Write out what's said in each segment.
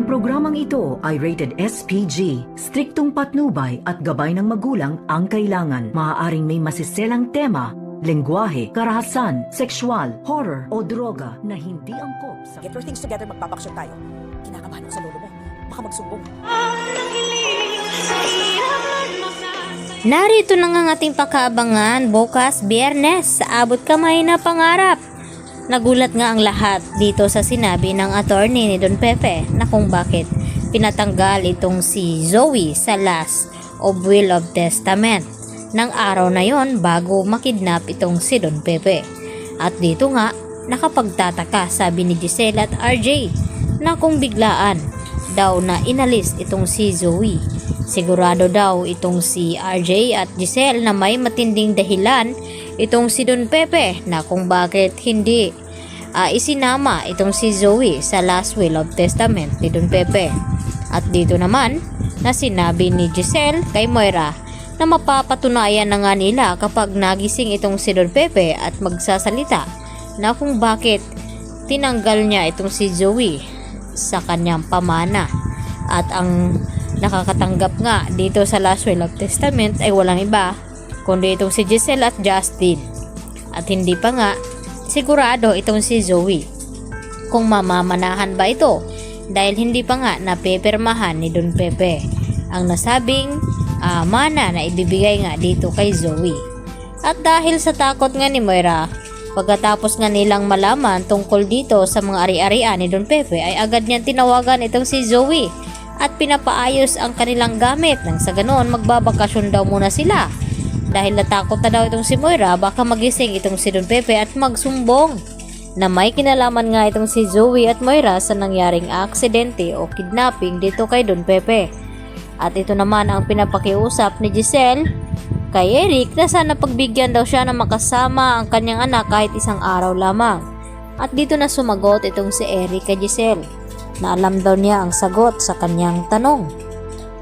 programang ito ay rated SPG. Striktong patnubay at gabay ng magulang ang kailangan. Maaaring may masiselang tema, lengguwahe, karahasan, sexual, horror o droga na hindi angkop sa... Get your things together, magpapaksyon tayo. Kinakabahan ako sa lolo mo. Baka magsumbong. Narito na nga ang ating pakaabangan bukas Biyernes sa Abot Kamay na Pangarap. Nagulat nga ang lahat dito sa sinabi ng attorney ni Don Pepe na kung bakit pinatanggal itong si Zoe sa last of will of testament ng araw na yon bago makidnap itong si Don Pepe. At dito nga nakapagtataka sabi ni Giselle at RJ na kung biglaan daw na inalis itong si Zoe. Sigurado daw itong si RJ at Giselle na may matinding dahilan itong si Don Pepe na kung bakit hindi isinama itong si Zoe sa last will of testament ni Don Pepe. At dito naman na sinabi ni Giselle kay Moira na mapapatunayan na nga nila kapag nagising itong si Don Pepe at magsasalita na kung bakit tinanggal niya itong si Zoe sa kanyang pamana. At ang nakakatanggap nga dito sa last will of testament ay walang iba kundi itong si Giselle at Justin. At hindi pa nga sigurado itong si Zoe kung mamamanahan ba ito dahil hindi pa nga napepirmahan ni Don Pepe ang nasabing mana na ibibigay nga dito kay Zoe. At dahil sa takot nga ni Moira, pagkatapos nga nilang malaman tungkol dito sa mga ari-arian ni Don Pepe ay agad niyang tinawagan itong si Zoe at pinapaayos ang kanilang gamit nang sa ganoon magbabakasyon daw muna sila dahil natakot na daw itong si Moira baka magising itong si Don Pepe at magsumbong na may kinalaman nga itong si Zoe at Moira sa nangyaring aksidente o kidnapping dito kay Don Pepe. At ito naman ang pinapakiusap ni Giselle kay Eric na sana pagbigyan daw siya na makasama ang kanyang anak kahit isang araw lamang. At dito na sumagot itong si Eric kay Giselle na alam daw niya ang sagot sa kanyang tanong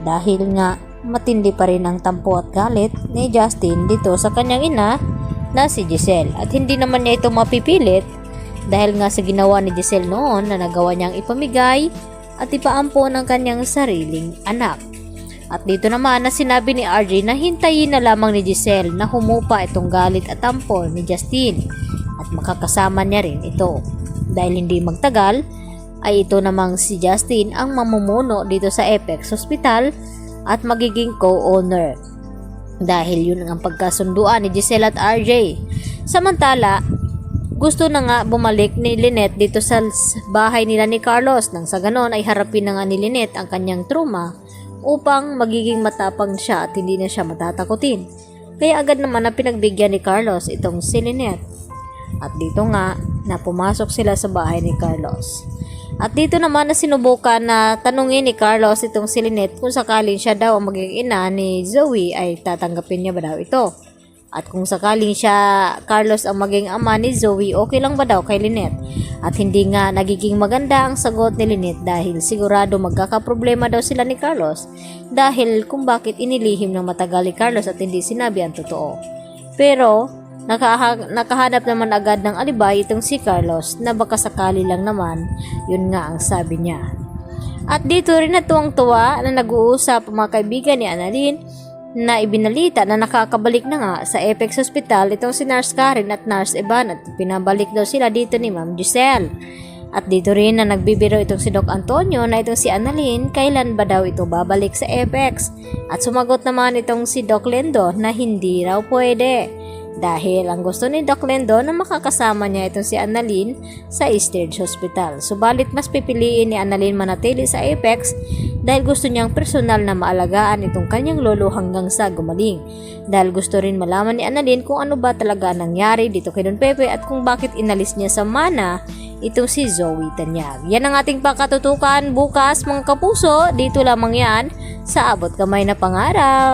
dahil nga matindi pa rin ang tampo at galit ni Justin dito sa kanyang ina na si Giselle at hindi naman niya ito mapipilit dahil nga sa ginawa ni Giselle noon na nagawa niyang ipamigay at ipaampo ng kanyang sariling anak. At dito naman na sinabi ni RJ na hintayin na lamang ni Giselle na humupa itong galit at tampo ni Justin at makakasama niya rin ito dahil hindi magtagal ay ito namang si Justin ang mamumuno dito sa Apex Hospital at magiging co-owner dahil yun ang pagkasunduan ni Giselle at RJ. Samantala, gusto na nga bumalik ni Lynette dito sa bahay nila ni Carlos nang sa ganon ay harapin na nga ni Lynette ang kanyang trauma upang magiging matapang siya at hindi na siya matatakutin. Kaya agad naman na pinagbigyan ni Carlos itong si Lynette. At dito nga na pumasok sila sa bahay ni Carlos. At dito naman na sinubukan na tanungin ni Carlos itong si Lynette kung sakaling siya daw ang magiging ina ni Zoe ay tatanggapin niya ba daw ito. At kung sakaling siya, Carlos ang maging ama ni Zoe, okay lang ba daw kay Lynette? At hindi nga nagiging maganda ang sagot ni Lynette dahil sigurado magkakaproblema daw sila ni Carlos dahil kung bakit inilihim ng matagal ni Carlos at hindi sinabi ang totoo. Pero nakahanap naman agad ng alibay itong si Carlos na baka sakali lang naman, yun nga ang sabi niya. At dito rin na tuwang-tuwa na nag-uusap ang mga kaibigan ni Annalyn na ibinalita na nakakabalik na nga sa Apex Hospital itong si Nurse Karen at Nurse Evan at pinabalik daw sila dito ni Ma'am Giselle. At dito rin na nagbibiro itong si Doc Antonio na itong si Annalyn kailan ba daw ito babalik sa Apex. At sumagot naman itong si Doc Lendo na hindi raw pwede dahil ang gusto ni Doc Lendo na makakasama niya itong si Annalyn sa Sturge Hospital. Subalit mas pipiliin ni Annalyn manatili sa Apex dahil gusto niyang personal na maalagaan itong kanyang lolo hanggang sa gumaling. Dahil gusto rin malaman ni Annalyn kung ano ba talaga nangyari dito kay Don Pepe at kung bakit inalis niya sa mana itong si Zoe Tanyag. Yan ang ating pakatutukan bukas mga kapuso. Dito lamang yan sa Abot Kamay na Pangarap.